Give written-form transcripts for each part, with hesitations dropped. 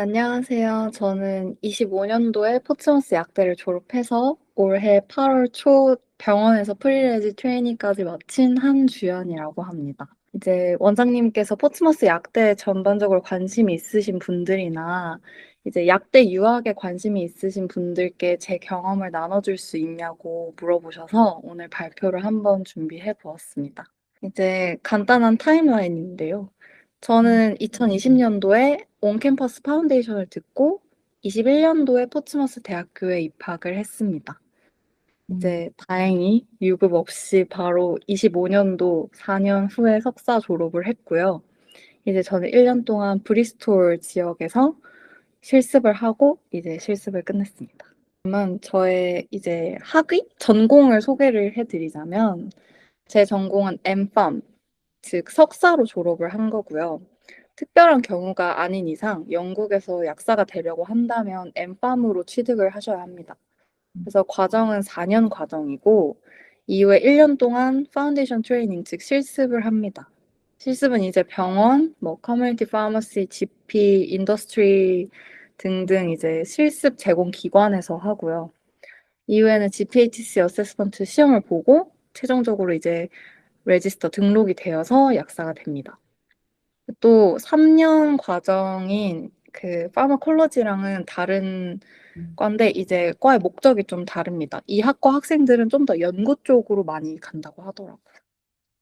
안녕하세요. 저는 25년도에 포츠머스 약대를 졸업해서 올해 8월 초 병원에서 프리레지 트레이닝까지 마친 한주연이라고 합니다. 이제 원장님께서 포츠머스 약대 전반적으로 관심이 있으신 분들이나 이제 약대 유학에 관심이 있으신 분들께 제 경험을 나눠줄 수 있냐고 물어보셔서 오늘 발표를 한번 준비해 보았습니다. 이제 간단한 타임라인인데요. 저는 2020년도에 온캠퍼스 파운데이션을 듣고 21년도에 포츠머스 대학교에 입학을 했습니다. 음, 이제 다행히 유급 없이 바로 25년도 4년 후에 석사 졸업을 했고요. 이제 저는 1년 동안 브리스톨 지역에서 실습을 하고 이제 실습을 끝냈습니다. 그러면 저의 이제 학위 전공을 소개를 해드리자면 제 전공은 엠팜, 즉 석사로 졸업을 한 거고요. 특별한 경우가 아닌 이상 영국에서 약사가 되려고 한다면 엠팜으로 취득을 하셔야 합니다. 그래서 과정은 4년 과정이고 이후에 1년 동안 파운데이션 트레이닝, 즉 실습을 합니다. 실습은 이제 병원, 뭐 커뮤니티 파머시, GP, 인더스트리 등등 이제 실습 제공 기관에서 하고요. 이후에는 GPATC 어세스먼트 시험을 보고 최종적으로 이제 레지스터 등록이 되어서 약사가 됩니다. 또 3년 과정인 그 파마콜로지랑은 다른 과인데 이제 과의 목적이 좀 다릅니다. 이 학과 학생들은 좀 더 연구 쪽으로 많이 간다고 하더라고요.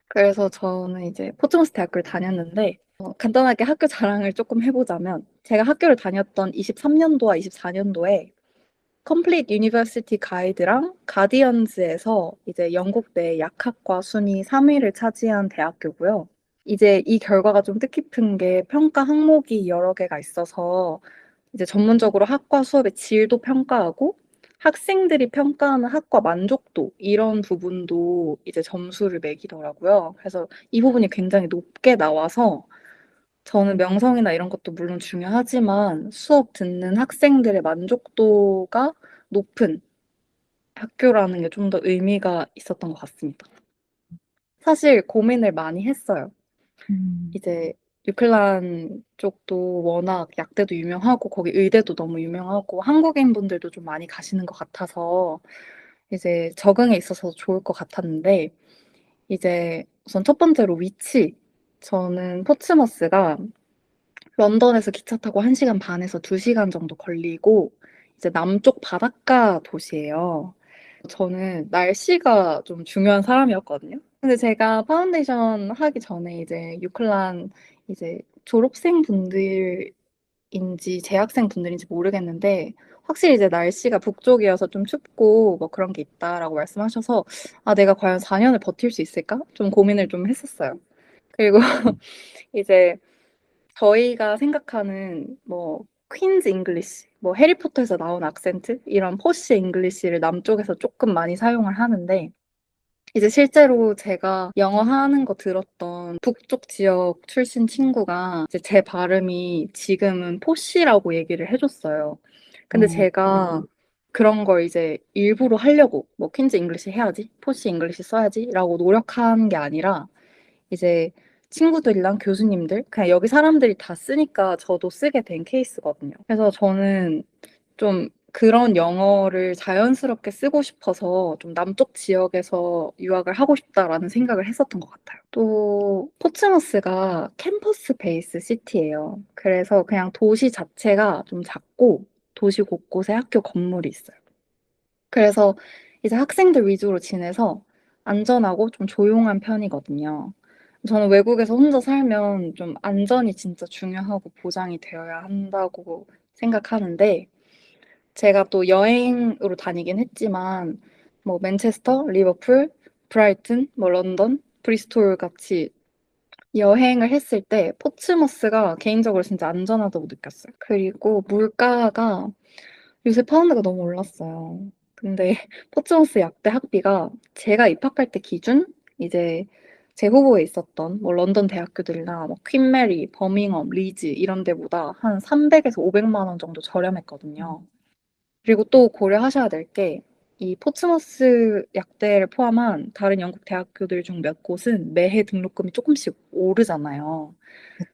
그래서 저는 이제 포츠머스 대학교를 다녔는데 간단하게 학교 자랑을 조금 해보자면 제가 학교를 다녔던 23년도와 24년도에 컴플리트 유니버시티 가이드랑 가디언즈에서 이제 영국 내 약학과 순위 3위를 차지한 대학교고요. 이제 이 결과가 좀 뜻깊은 게 평가 항목이 여러 개가 있어서 이제 전문적으로 학과 수업의 질도 평가하고 학생들이 평가하는 학과 만족도 이런 부분도 이제 점수를 매기더라고요. 그래서 이 부분이 굉장히 높게 나와서 저는 명성이나 이런 것도 물론 중요하지만 수업 듣는 학생들의 만족도가 높은 학교라는 게 좀 더 의미가 있었던 것 같습니다. 사실 고민을 많이 했어요. 음, 이제 유클란 쪽도 워낙 약대도 유명하고 거기 의대도 너무 유명하고 한국인 분들도 좀 많이 가시는 것 같아서 이제 적응에 있어서 좋을 것 같았는데 이제 우선 첫 번째로 위치. 저는 포츠머스가 런던에서 기차 타고 1시간 반에서 2시간 정도 걸리고 이제 남쪽 바닷가 도시예요. 저는 날씨가 좀 중요한 사람이었거든요. 근데 제가 파운데이션 하기 전에 이제 유클란 이제 졸업생 분들인지 재학생 분들인지 모르겠는데 확실히 이제 날씨가 북쪽이어서 좀 춥고 뭐 그런 게 있다라고 말씀하셔서 아, 내가 과연 4년을 버틸 수 있을까? 좀 고민을 좀 했었어요. 그리고 이제 저희가 생각하는 뭐 퀸즈 잉글리시, 뭐 해리포터에서 나온 악센트 이런 포시 잉글리시를 남쪽에서 조금 많이 사용을 하는데 이제 실제로 제가 영어 하는 거 들었던 북쪽 지역 출신 친구가 이제 제 발음이 지금은 포시라고 얘기를 해줬어요. 근데 어, 제가 그런 걸 이제 일부러 하려고 뭐 퀸즈 잉글리시 해야지, 포시 잉글리시 써야지라고 노력한 게 아니라 이제 친구들이랑 교수님들, 그냥 여기 사람들이 다 쓰니까 저도 쓰게 된 케이스거든요. 그래서 저는 좀 그런 영어를 자연스럽게 쓰고 싶어서 좀 남쪽 지역에서 유학을 하고 싶다라는 생각을 했었던 것 같아요. 또 포츠머스가 캠퍼스 베이스 시티예요. 그래서 그냥 도시 자체가 좀 작고 도시 곳곳에 학교 건물이 있어요. 그래서 이제 학생들 위주로 지내서 안전하고 좀 조용한 편이거든요. 저는 외국에서 혼자 살면 좀 안전이 진짜 중요하고 보장이 되어야 한다고 생각하는데, 제가 또 여행으로 다니긴 했지만, 뭐 맨체스터, 리버풀, 브라이튼, 뭐 런던, 브리스톨 같이 여행을 했을 때 포츠머스가 개인적으로 진짜 안전하다고 느꼈어요. 그리고 물가가 요새 파운드가 너무 올랐어요. 근데 포츠머스 약대 학비가 제가 입학할 때 기준 이제 제 후보에 있었던 뭐 런던 대학교들이나 뭐 퀸 메리, 버밍엄, 리즈 이런 데보다 한 300에서 500만 원 정도 저렴했거든요. 그리고 또 고려하셔야 될 게 이 포츠머스 약대를 포함한 다른 영국 대학교들 중 몇 곳은 매해 등록금이 조금씩 오르잖아요.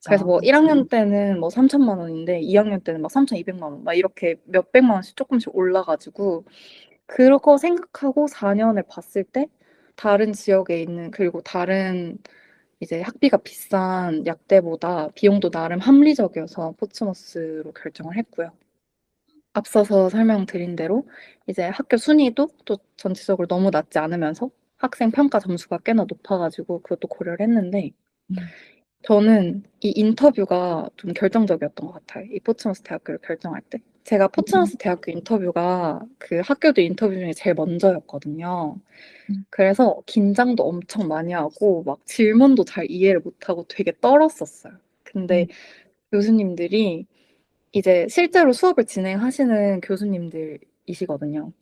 그래서 그쵸. 뭐 1학년 때는 뭐 3천만 원인데 2학년 때는 막 3,200만 원, 막 이렇게 몇백만 원씩 조금씩 올라가지고 그거 생각하고 4년을 봤을 때 다른 지역에 있는 그리고 다른 이제 학비가 비싼 약대보다 비용도 나름 합리적이어서 포츠머스로 결정을 했고요. 앞서서 설명드린 대로 이제 학교 순위도 또 전체적으로 너무 낮지 않으면서 학생 평가 점수가 꽤나 높아가지고 그것도 고려를 했는데 음. 저는 이 인터뷰가 좀 결정적이었던 것 같아요. 이 포츠머스 대학교를 결정할 때. 제가 포츠머스 대학교 인터뷰가 그 학교들 인터뷰 중에 제일 먼저였거든요. 그래서 긴장도 엄청 많이 하고 막 질문도 잘 이해를 못하고 되게 떨었었어요. 근데 음. 교수님들이 이제 실제로 수업을 진행하시는 교수님들이시거든요.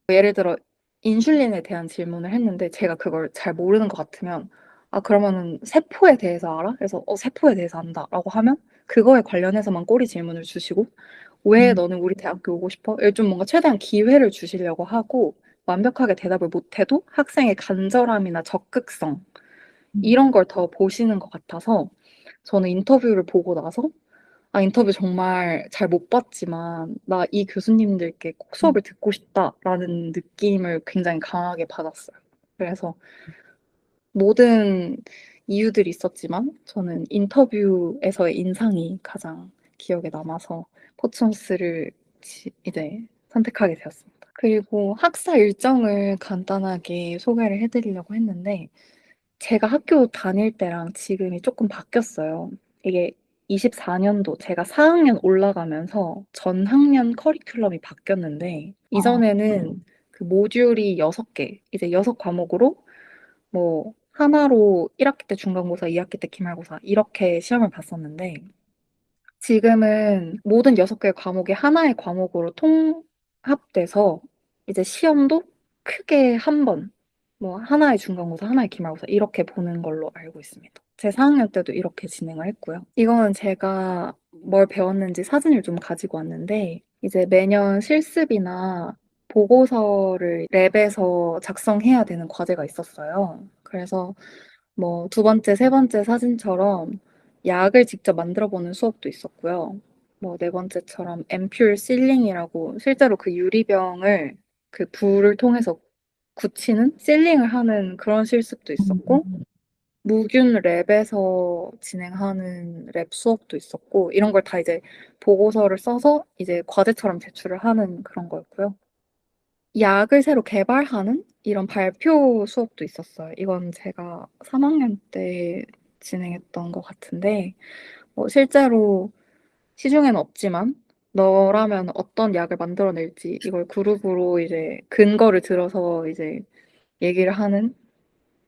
예를 들어 인슐린에 대한 질문을 했는데 제가 그걸 잘 모르는 것 같으면 아 그러면은 세포에 대해서 알아? 그래서 세포에 대해서 안다라고 하면 그거에 관련해서만 꼬리 질문을 주시고 왜 음. 너는 우리 대학교 오고 싶어? 좀 뭔가 최대한 기회를 주시려고 하고 완벽하게 대답을 못해도 학생의 간절함이나 적극성 음. 이런 걸 더 보시는 것 같아서 저는 인터뷰를 보고 나서 아, 인터뷰 정말 잘 못 봤지만, 나 이 교수님들께 꼭 음. 수업을 듣고 싶다라는 느낌을 굉장히 강하게 받았어요. 그래서 모든 이유들이 있었지만, 저는 인터뷰에서의 인상이 가장 기억에 남아서 포츠머스를 이제 선택하게 되었습니다. 그리고 학사 일정을 간단하게 소개를 해드리려고 했는데, 제가 학교 다닐 때랑 지금이 조금 바뀌었어요. 이게 24년도 제가 4학년 올라가면서 전 학년 커리큘럼이 바뀌었는데 어. 이전에는 그 모듈이 6개, 이제 6과목으로 뭐 하나로 1학기 때 중간고사, 2학기 때 기말고사 이렇게 시험을 봤었는데 지금은 모든 6개의 과목이 하나의 과목으로 통합돼서 이제 시험도 크게 한 번, 뭐 하나의 중간고사, 하나의 기말고사 이렇게 보는 걸로 알고 있습니다. 제 4학년 때도 이렇게 진행을 했고요. 이거는 제가 뭘 배웠는지 사진을 좀 가지고 왔는데 이제 매년 실습이나 보고서를 랩에서 작성해야 되는 과제가 있었어요. 그래서 뭐 두 번째, 세 번째 사진처럼 약을 직접 만들어 보는 수업도 있었고요. 뭐 네 번째처럼 앰플 실링이라고 실제로 그 유리병을 그 불을 통해서 굳히는 실링을 하는 그런 실습도 있었고 무균 랩에서 진행하는 랩 수업도 있었고 이런 걸 다 이제 보고서를 써서 이제 과제처럼 제출을 하는 그런 거였고요. 약을 새로 개발하는 이런 발표 수업도 있었어요. 이건 제가 3학년 때 진행했던 것 같은데 실제로 시중에는 없지만 너라면 어떤 약을 만들어낼지 이걸 그룹으로 이제 근거를 들어서 이제 얘기를 하는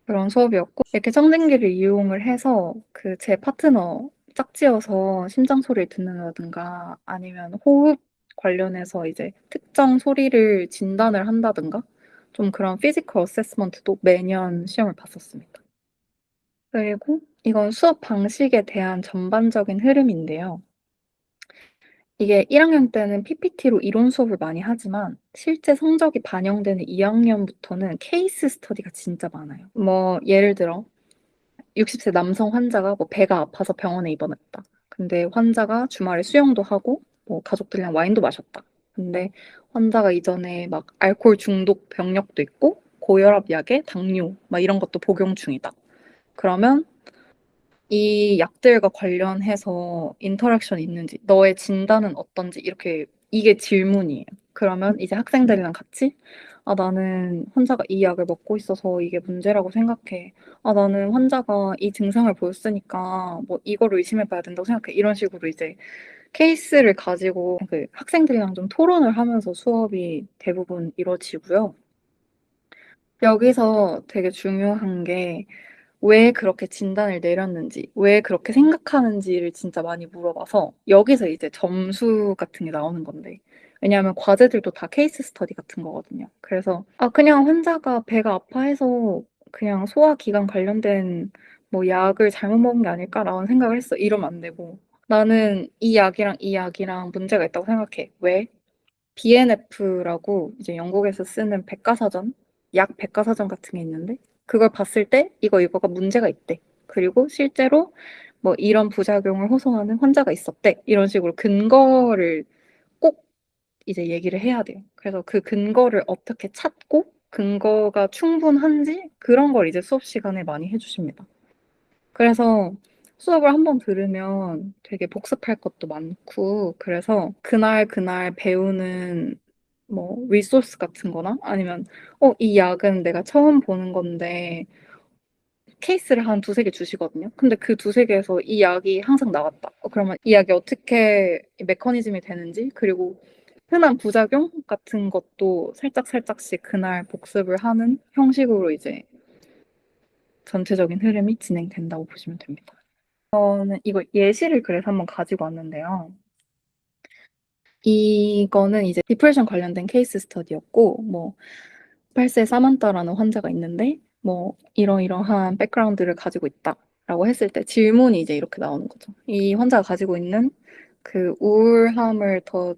그런 수업이었고 이렇게 청진기를 이용을 해서 그 제 파트너 짝지어서 심장 소리를 듣는다든가 아니면 호흡 관련해서 이제 특정 소리를 진단을 한다든가 좀 그런 피지컬 어세스먼트도 매년 시험을 봤었습니다. 그리고 이건 수업 방식에 대한 전반적인 흐름인데요. 이게 1학년 때는 PPT로 이론 수업을 많이 하지만 실제 성적이 반영되는 2학년부터는 케이스 스터디가 진짜 많아요. 뭐 예를 들어 60세 남성 환자가 뭐 배가 아파서 병원에 입원했다. 근데 환자가 주말에 수영도 하고 뭐 가족들이랑 와인도 마셨다. 근데 환자가 이전에 막 알코올 중독 병력도 있고 고혈압 약에 당뇨 막 이런 것도 복용 중이다. 그러면 이 약들과 관련해서 인터랙션이 있는지, 너의 진단은 어떤지 이렇게 이게 질문이에요. 그러면 이제 학생들이랑 같이 아, 나는 환자가 이 약을 먹고 있어서 이게 문제라고 생각해. 아, 나는 환자가 이 증상을 보였으니까 뭐 이거를 의심해 봐야 된다고 생각해. 이런 식으로 이제 케이스를 가지고 그 학생들이랑 좀 토론을 하면서 수업이 대부분 이루어지고요. 여기서 되게 중요한 게 왜 그렇게 진단을 내렸는지, 왜 그렇게 생각하는지를 진짜 많이 물어봐서 여기서 이제 점수 같은 게 나오는 건데 왜냐하면 과제들도 다 케이스 스터디 같은 거거든요. 그래서 아 그냥 환자가 배가 아파해서 그냥 소화기관 관련된 뭐 약을 잘못 먹은 게 아닐까라는 생각을 했어. 이러면 안 되고 나는 이 약이랑 이 약이랑 문제가 있다고 생각해. 왜? BNF라고 이제 영국에서 쓰는 백과사전, 약 백과사전 같은 게 있는데 그걸 봤을 때 이거가 문제가 있대. 그리고 실제로 뭐 이런 부작용을 호소하는 환자가 있었대. 이런 식으로 근거를 꼭 이제 얘기를 해야 돼요. 그래서 그 근거를 어떻게 찾고 근거가 충분한지 그런 걸 이제 수업 시간에 많이 해주십니다. 그래서 수업을 한번 들으면 되게 복습할 것도 많고, 그래서 그날 배우는 뭐 리소스 같은 거나 아니면 이 약은 내가 처음 보는 건데 케이스를 한 두세 개 주시거든요. 근데 그 두세 개에서 이 약이 항상 나왔다. 그러면 이 약이 어떻게 메커니즘이 되는지, 그리고 흔한 부작용 같은 것도 살짝씩 그날 복습을 하는 형식으로 이제 전체적인 흐름이 진행된다고 보시면 됩니다. 저는 이거 예시를 그래서 한번 가지고 왔는데요. 이거는 이제 디프레션 관련된 케이스 스터디였고, 뭐 18세 사만타라는 환자가 있는데 뭐 이러이러한 백그라운드를 가지고 있다라고 했을 때 질문이 이제 이렇게 나오는 거죠. 이 환자가 가지고 있는 그 우울함을 더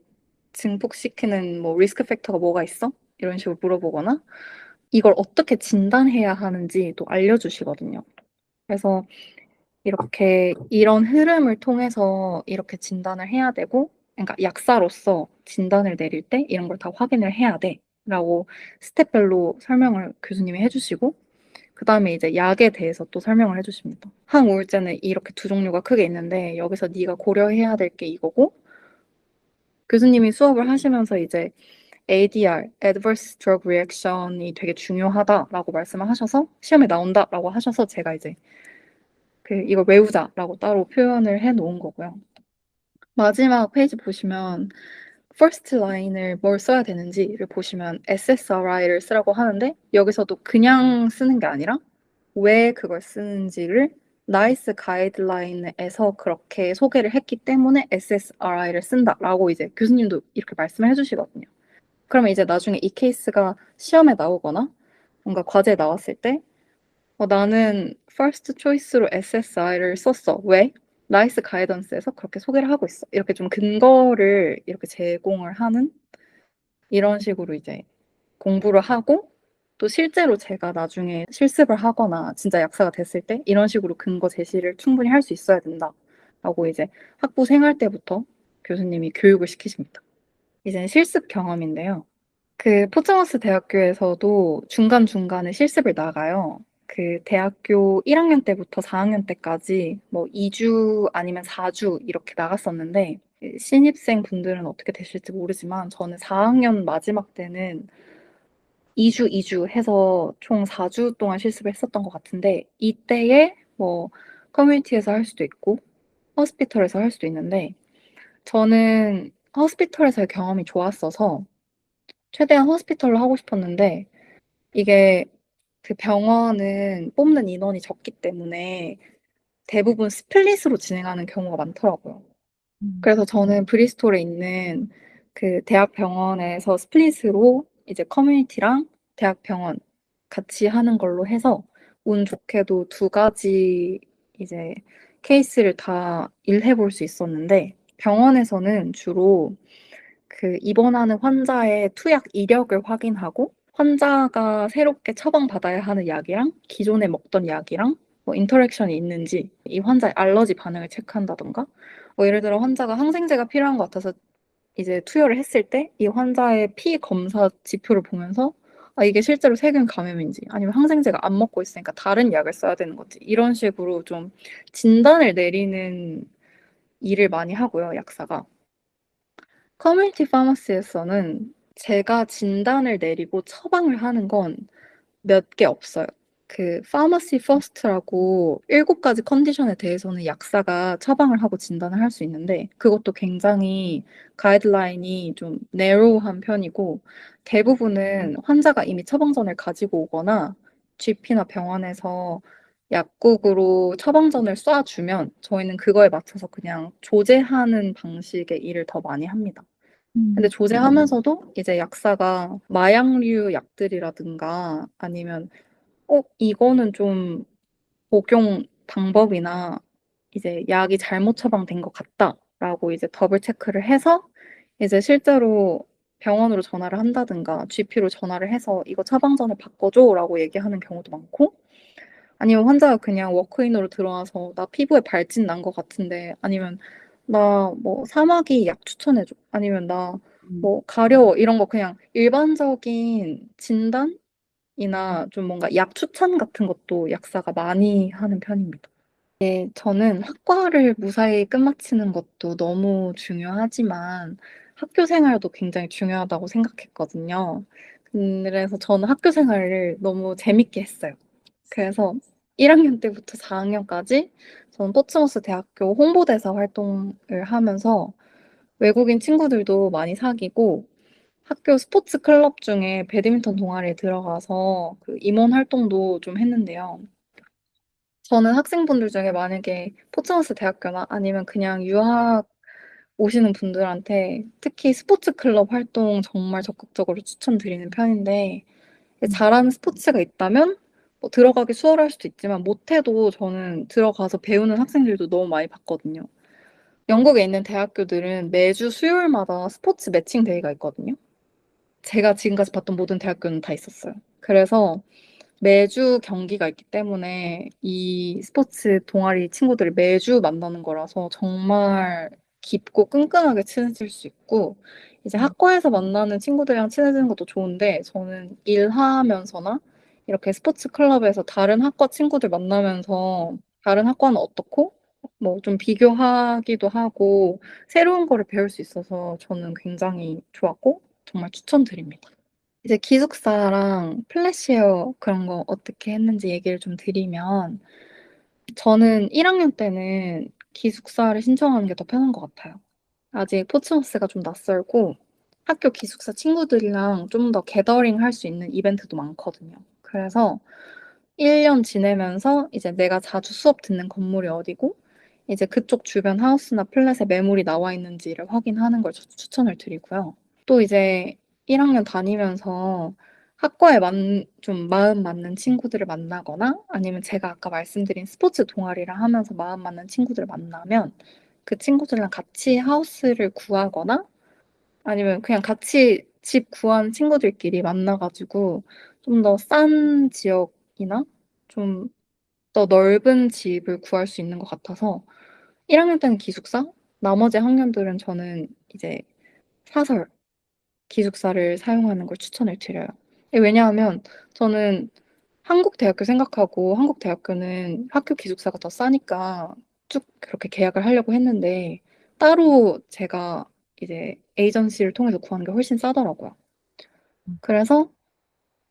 증폭시키는 뭐 리스크 팩터가 뭐가 있어? 이런 식으로 물어보거나 이걸 어떻게 진단해야 하는지 또 알려주시거든요. 그래서 이렇게 이런 흐름을 통해서 이렇게 진단을 해야 되고, 그러니까 약사로서 진단을 내릴 때 이런 걸 다 확인을 해야 돼라고 스텝별로 설명을 교수님이 해주시고, 그 다음에 이제 약에 대해서 또 설명을 해주십니다. 항우울제는 이렇게 두 종류가 크게 있는데 여기서 네가 고려해야 될 게 이거고, 교수님이 수업을 하시면서 이제 ADR, Adverse Drug Reaction이 되게 중요하다라고 말씀을 하셔서 시험에 나온다라고 하셔서 제가 이제 이걸 외우자라고 따로 표현을 해 놓은 거고요. 마지막 페이지 보시면 first line을 뭘 써야 되는지를 보시면 SSRI를 쓰라고 하는데 여기서도 그냥 쓰는 게 아니라 왜 그걸 쓰는지를 나이스 가이드라인에서 그렇게 소개를 했기 때문에 SSRI를 쓴다라고 이제 교수님도 이렇게 말씀을 해주시거든요. 그러면 이제 나중에 이 케이스가 시험에 나오거나 뭔가 과제에 나왔을 때 나는 first choice로 SSI를 썼어. 왜? 나이스 가이던스에서 그렇게 소개를 하고 있어. 이렇게 좀 근거를 이렇게 제공을 하는 이런 식으로 이제 공부를 하고 또 실제로 제가 나중에 실습을 하거나 진짜 약사가 됐을 때 이런 식으로 근거 제시를 충분히 할 수 있어야 된다라고 이제 학부 생활 때부터 교수님이 교육을 시키십니다. 이제 실습 경험인데요. 포츠머스 대학교에서도 중간중간에 실습을 나가요. 대학교 1학년 때부터 4학년 때까지 뭐 2주 아니면 4주 이렇게 나갔었는데 신입생 분들은 어떻게 되실지 모르지만 저는 4학년 마지막 때는 2주 해서 총 4주 동안 실습을 했었던 것 같은데 이때에 뭐 커뮤니티에서 할 수도 있고 허스피털에서 할 수도 있는데 저는 허스피털에서의 경험이 좋았어서 최대한 허스피털로 하고 싶었는데 이게 병원은 뽑는 인원이 적기 때문에 대부분 스플릿으로 진행하는 경우가 많더라고요. 그래서 저는 브리스톨에 있는 대학 병원에서 스플릿으로 이제 커뮤니티랑 대학 병원 같이 하는 걸로 해서 운 좋게도 두 가지 이제 케이스를 다 일해 볼 수 있었는데 병원에서는 주로 입원하는 환자의 투약 이력을 확인하고 환자가 새롭게 처방받아야 하는 약이랑 기존에 먹던 약이랑 뭐 인터랙션이 있는지 이 환자의 알러지 반응을 체크한다던가 예를 들어 환자가 항생제가 필요한 것 같아서 이제 투여를 했을 때 이 환자의 피 검사 지표를 보면서 이게 실제로 세균 감염인지 아니면 항생제가 안 먹고 있으니까 다른 약을 써야 되는 건지 이런 식으로 좀 진단을 내리는 일을 많이 하고요, 약사가. 커뮤니티 파머시에서는 제가 진단을 내리고 처방을 하는 건 몇 개 없어요. 파머시 퍼스트라고 7가지 컨디션에 대해서는 약사가 처방을 하고 진단을 할 수 있는데 그것도 굉장히 가이드라인이 좀 네로우한 편이고 대부분은 환자가 이미 처방전을 가지고 오거나 GP나 병원에서 약국으로 처방전을 쏴주면 저희는 그거에 맞춰서 그냥 조제하는 방식의 일을 더 많이 합니다. 근데 조제하면서도 이제 약사가 마약류 약들이라든가 아니면 이거는 좀 복용 방법이나 이제 약이 잘못 처방된 것 같다라고 이제 더블 체크를 해서 이제 실제로 병원으로 전화를 한다든가 GP로 전화를 해서 이거 처방전을 바꿔줘라고 얘기하는 경우도 많고 아니면 환자가 그냥 워크인으로 들어와서 나 피부에 발진 난 것 같은데 아니면 나 뭐 사마귀 약 추천해줘 아니면 나 음, 뭐 가려워 이런 거 그냥 일반적인 진단이나 좀 뭔가 약 추천 같은 것도 약사가 많이 하는 편입니다. 네, 저는 학과를 무사히 끝마치는 것도 너무 중요하지만 학교 생활도 굉장히 중요하다고 생각했거든요. 그래서 저는 학교 생활을 너무 재밌게 했어요. 그래서 1학년 때부터 4학년까지 저는 포츠머스 대학교 홍보대사 활동을 하면서 외국인 친구들도 많이 사귀고 학교 스포츠 클럽 중에 배드민턴 동아리에 들어가서 그 임원 활동도 좀 했는데요. 저는 학생분들 중에 만약에 포츠머스 대학교나 아니면 그냥 유학 오시는 분들한테 특히 스포츠 클럽 활동 정말 적극적으로 추천드리는 편인데 음, 잘하는 스포츠가 있다면 뭐 들어가기 수월할 수도 있지만 못해도 저는 들어가서 배우는 학생들도 너무 많이 봤거든요. 영국에 있는 대학교들은 매주 수요일마다 스포츠 매칭 데이가 있거든요. 제가 지금까지 봤던 모든 대학교는 다 있었어요. 그래서 매주 경기가 있기 때문에 이 스포츠 동아리 친구들을 매주 만나는 거라서 정말 깊고 끈끈하게 친해질 수 있고, 이제 학과에서 만나는 친구들이랑 친해지는 것도 좋은데, 저는 일하면서나 이렇게 스포츠 클럽에서 다른 학과 친구들 만나면서 다른 학과는 어떻고, 뭐 좀 비교하기도 하고, 새로운 거를 배울 수 있어서 저는 굉장히 좋았고, 정말 추천드립니다. 이제 기숙사랑 플래시웨어 그런 거 어떻게 했는지 얘기를 좀 드리면, 저는 1학년 때는 기숙사를 신청하는 게 더 편한 것 같아요. 아직 포츠머스가 좀 낯설고, 학교 기숙사 친구들이랑 좀 더 게더링 할 수 있는 이벤트도 많거든요. 그래서 1년 지내면서 이제 내가 자주 수업 듣는 건물이 어디고, 이제 그쪽 주변 하우스나 플랫에 매물이 나와 있는지를 확인하는 걸 추천을 드리고요. 또 이제 1학년 다니면서 학과에 좀 마음 맞는 친구들을 만나거나 아니면 제가 아까 말씀드린 스포츠 동아리를 하면서 마음 맞는 친구들을 만나면 그 친구들이랑 같이 하우스를 구하거나 아니면 그냥 같이 집 구한 친구들끼리 만나가지고 좀 더 싼 지역이나 좀 더 넓은 집을 구할 수 있는 것 같아서 1학년 때는 기숙사, 나머지 학년들은 저는 이제 사설 기숙사를 사용하는 걸 추천을 드려요. 왜냐하면 저는 한국 대학교 생각하고 한국 대학교는 학교 기숙사가 더 싸니까 쭉 그렇게 계약을 하려고 했는데 따로 제가 이제 에이전시를 통해서 구하는 게 훨씬 싸더라고요. 그래서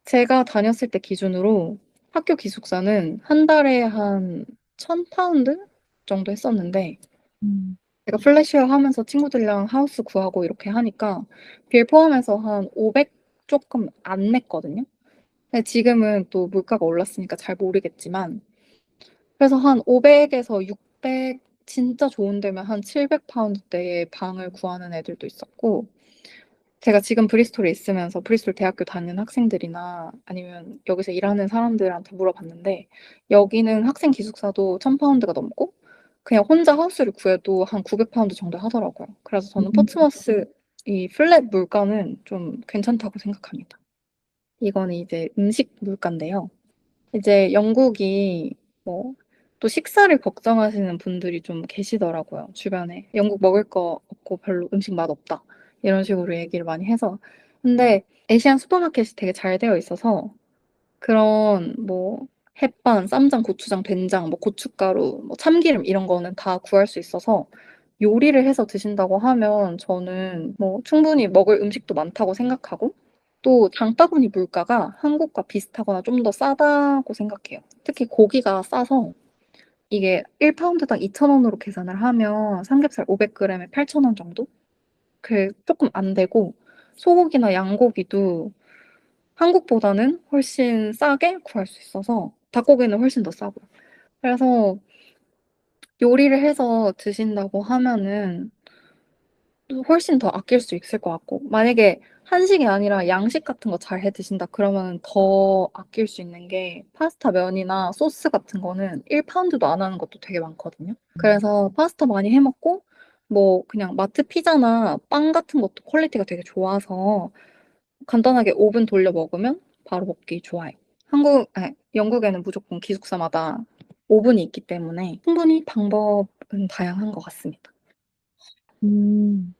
제가 다녔을 때 기준으로 학교 기숙사는 한 달에 한 1,000파운드 정도 했었는데 음, 제가 플래시웨어 하면서 친구들이랑 하우스 구하고 이렇게 하니까 빌 포함해서 한 500 조금 안 냈거든요. 근데 지금은 또 물가가 올랐으니까 잘 모르겠지만 그래서 한 500에서 600 진짜 좋은 데면 한 700파운드대의 방을 구하는 애들도 있었고 제가 지금 브리스톨에 있으면서 브리스톨 대학교 다니는 학생들이나 아니면 여기서 일하는 사람들한테 물어봤는데 여기는 학생 기숙사도 1,000파운드가 넘고 그냥 혼자 하우스를 구해도 한 900파운드 정도 하더라고요. 그래서 저는 음, 포츠머스 이 플랫 물가는 좀 괜찮다고 생각합니다. 이거는 이제 음식 물가인데요. 이제 영국이 뭐 또 식사를 걱정하시는 분들이 좀 계시더라고요, 주변에. 영국 먹을 거 없고 별로 음식 맛 없다. 이런 식으로 얘기를 많이 해서. 근데 에시안 슈퍼마켓이 되게 잘 되어 있어서 그런 뭐 햇반, 쌈장, 고추장, 된장, 뭐 고춧가루, 뭐 참기름 이런 거는 다 구할 수 있어서 요리를 해서 드신다고 하면 저는 뭐 충분히 먹을 음식도 많다고 생각하고 또 장바구니 물가가 한국과 비슷하거나 좀 더 싸다고 생각해요. 특히 고기가 싸서 이게 1파운드당 2,000원으로 계산을 하면 삼겹살 500g에 8,000원 정도? 그 조금 안 되고 소고기나 양고기도 한국보다는 훨씬 싸게 구할 수 있어서 닭고기는 훨씬 더 싸고요. 그래서 요리를 해서 드신다고 하면은 훨씬 더 아낄 수 있을 것 같고 만약에 한식이 아니라 양식 같은 거 잘 해 드신다 그러면 더 아낄 수 있는 게 파스타 면이나 소스 같은 거는 1파운드도 안 하는 것도 되게 많거든요. 그래서 파스타 많이 해 먹고 뭐 그냥 마트 피자나 빵 같은 것도 퀄리티가 되게 좋아서 간단하게 오븐 돌려 먹으면 바로 먹기 좋아요. 영국에는 무조건 기숙사마다 오븐이 있기 때문에 충분히 방법은 다양한 것 같습니다. 음,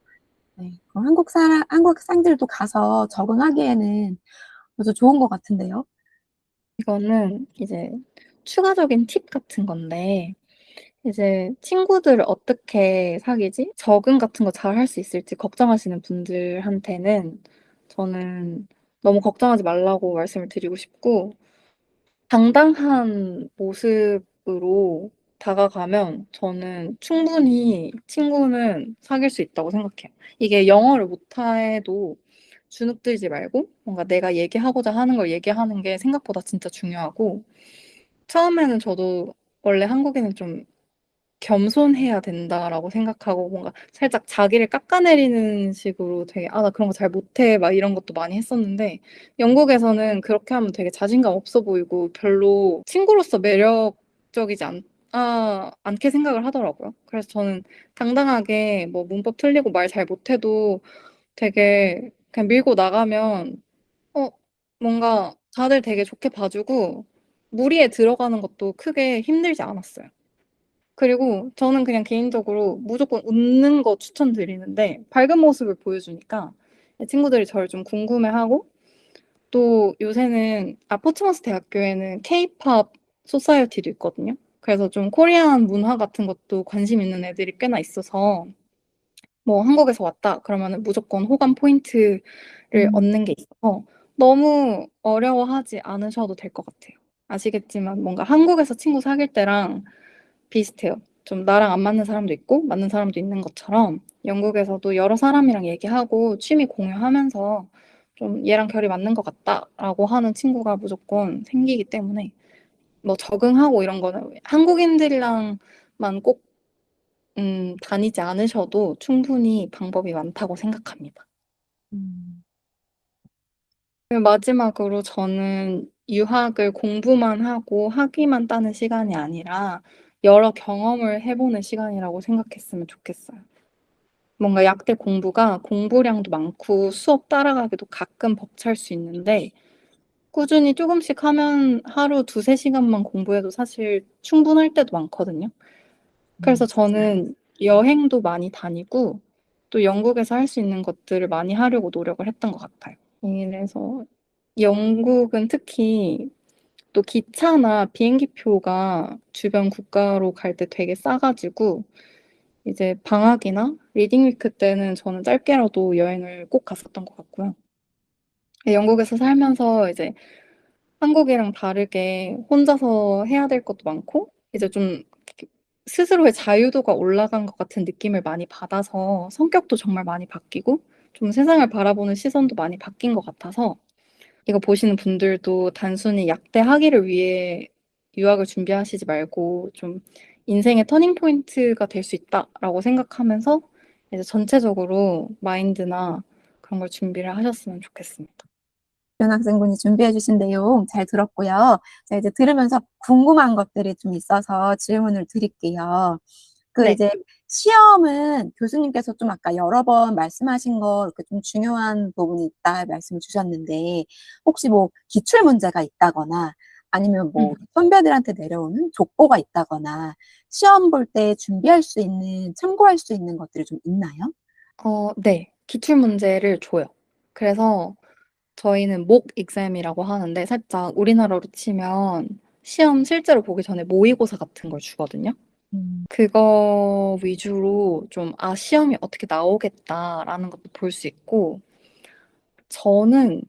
네. 그럼 한국 학생들도 가서 적응하기에는 아주 좋은 것 같은데요. 이거는 이제 추가적인 팁 같은 건데, 이제 친구들을 어떻게 사귀지? 적응 같은 거 잘 할 수 있을지 걱정하시는 분들한테는 저는 너무 걱정하지 말라고 말씀을 드리고 싶고, 당당한 모습으로 다가가면 저는 충분히 친구는 사귈 수 있다고 생각해요. 이게 영어를 못해도 주눅들지 말고 뭔가 내가 얘기하고자 하는 걸 얘기하는 게 생각보다 진짜 중요하고 처음에는 저도 원래 한국에는 좀 겸손해야 된다라고 생각하고 뭔가 살짝 자기를 깎아내리는 식으로 되게 아, 나 그런 거 잘 못해 막 이런 것도 많이 했었는데 영국에서는 그렇게 하면 되게 자신감 없어 보이고 별로 친구로서 매력적이지 않게 생각을 하더라고요. 그래서 저는 당당하게 뭐 문법 틀리고 말 잘 못해도 되게 그냥 밀고 나가면 어, 뭔가 다들 되게 좋게 봐주고 무리에 들어가는 것도 크게 힘들지 않았어요. 그리고 저는 그냥 개인적으로 무조건 웃는 거 추천드리는데 밝은 모습을 보여주니까 친구들이 저를 좀 궁금해하고 또 요새는 포츠머스 대학교에는 케이팝 소사이어티도 있거든요. 그래서 좀 코리안 문화 같은 것도 관심 있는 애들이 꽤나 있어서 뭐 한국에서 왔다 그러면은 무조건 호감 포인트를 음, 얻는 게 있어서 너무 어려워하지 않으셔도 될 것 같아요. 아시겠지만 뭔가 한국에서 친구 사귈 때랑 비슷해요. 좀 나랑 안 맞는 사람도 있고 맞는 사람도 있는 것처럼 영국에서도 여러 사람이랑 얘기하고 취미 공유하면서 좀 얘랑 결이 맞는 것 같다라고 하는 친구가 무조건 생기기 때문에 뭐 적응하고 이런 거는 한국인들이랑만 꼭 다니지 않으셔도 충분히 방법이 많다고 생각합니다. 음, 그리고 마지막으로 저는 유학을 공부만 하고 학위만 따는 시간이 아니라 여러 경험을 해보는 시간이라고 생각했으면 좋겠어요. 뭔가 약대 공부가 공부량도 많고 수업 따라가기도 가끔 벅찰 수 있는데 꾸준히 조금씩 하면 하루 두세 시간만 공부해도 사실 충분할 때도 많거든요. 그래서 맞아요. 저는 여행도 많이 다니고 또 영국에서 할 수 있는 것들을 많이 하려고 노력을 했던 것 같아요. 그래서 영국은 특히 또 기차나 비행기 표가 주변 국가로 갈 때 되게 싸가지고 이제 방학이나 리딩 위크 때는 저는 짧게라도 여행을 꼭 갔었던 것 같고요. 영국에서 살면서 이제 한국이랑 다르게 혼자서 해야 될 것도 많고 이제 좀 스스로의 자유도가 올라간 것 같은 느낌을 많이 받아서 성격도 정말 많이 바뀌고 좀 세상을 바라보는 시선도 많이 바뀐 것 같아서 이거 보시는 분들도 단순히 약대 학위를 위해 유학을 준비하시지 말고 좀 인생의 터닝 포인트가 될 수 있다라고 생각하면서 이제 전체적으로 마인드나 그런 걸 준비를 하셨으면 좋겠습니다. 학생분이 준비해 주신 내용 잘 들었고요. 자, 이제 들으면서 궁금한 것들이 좀 있어서 질문을 드릴게요. 그 네. 이제 시험은 교수님께서 좀 아까 여러 번 말씀하신 거 이렇게 좀 중요한 부분이 있다 말씀을 주셨는데 혹시 뭐 기출 문제가 있다거나 아니면 뭐 음. 선배들한테 내려오는 족보가 있다거나 시험 볼 때 준비할 수 있는 참고할 수 있는 것들이 좀 있나요? 네. 기출 문제를 줘요. 그래서 저희는 목 exam이라고 하는데 살짝 우리나라로 치면 시험 실제로 보기 전에 모의고사 같은 걸 주거든요. 음, 그거 위주로 좀, 시험이 어떻게 나오겠다라는 것도 볼 수 있고, 저는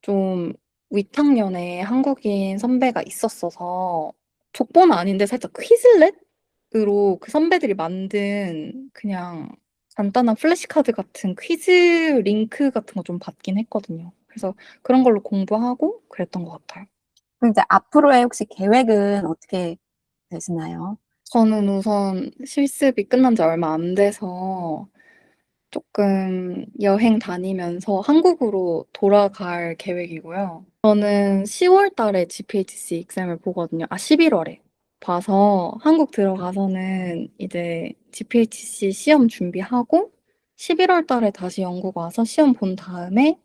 좀 윗학년에 한국인 선배가 있었어서, 족보는 아닌데 살짝 퀴즐렛으로 그 선배들이 만든 그냥 간단한 플래시카드 같은 퀴즈 링크 같은 거 좀 받긴 했거든요. 그래서 그런 걸로 공부하고 그랬던 것 같아요. 그럼 이제 앞으로의 혹시 계획은 어떻게 되시나요? 저는 우선 실습이 끝난 지 얼마 안 돼서 조금 여행 다니면서 한국으로 돌아갈 계획이고요. 저는 10월 달에 GPHC exam을 보거든요. 11월에. 봐서 한국 들어가서는 이제 GPHC 시험 준비하고 11월 달에 다시 영국 와서 시험 본 다음에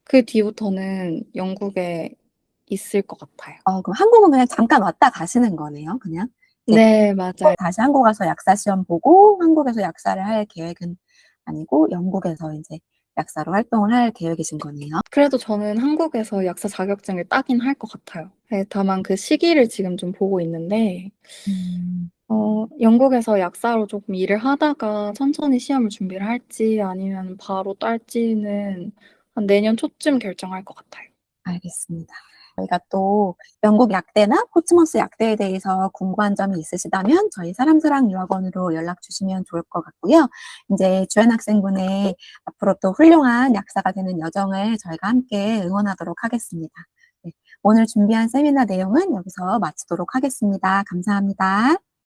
그 뒤부터는 영국에 있을 것 같아요. 그럼 한국은 그냥 잠깐 왔다 가시는 거네요, 그냥. 이제 네, 맞아요. 다시 한국 와서 약사 시험 보고 한국에서 약사를 할 계획은 아니고 영국에서 이제 약사로 활동을 할 계획이신 거네요. 그래도 저는 한국에서 약사 자격증을 따긴 할 것 같아요. 네, 다만 그 시기를 지금 좀 보고 있는데, 음, 영국에서 약사로 조금 일을 하다가 천천히 시험을 준비를 할지 아니면 바로 딸지는 한 내년 초쯤 결정할 것 같아요. 알겠습니다. 저희가 또 영국 약대나 포츠머스 약대에 대해서 궁금한 점이 있으시다면 저희 사람사랑 유학원으로 연락 주시면 좋을 것 같고요. 이제 주연 학생분의 앞으로 또 훌륭한 약사가 되는 여정을 저희가 함께 응원하도록 하겠습니다. 네, 오늘 준비한 세미나 내용은 여기서 마치도록 하겠습니다. 감사합니다.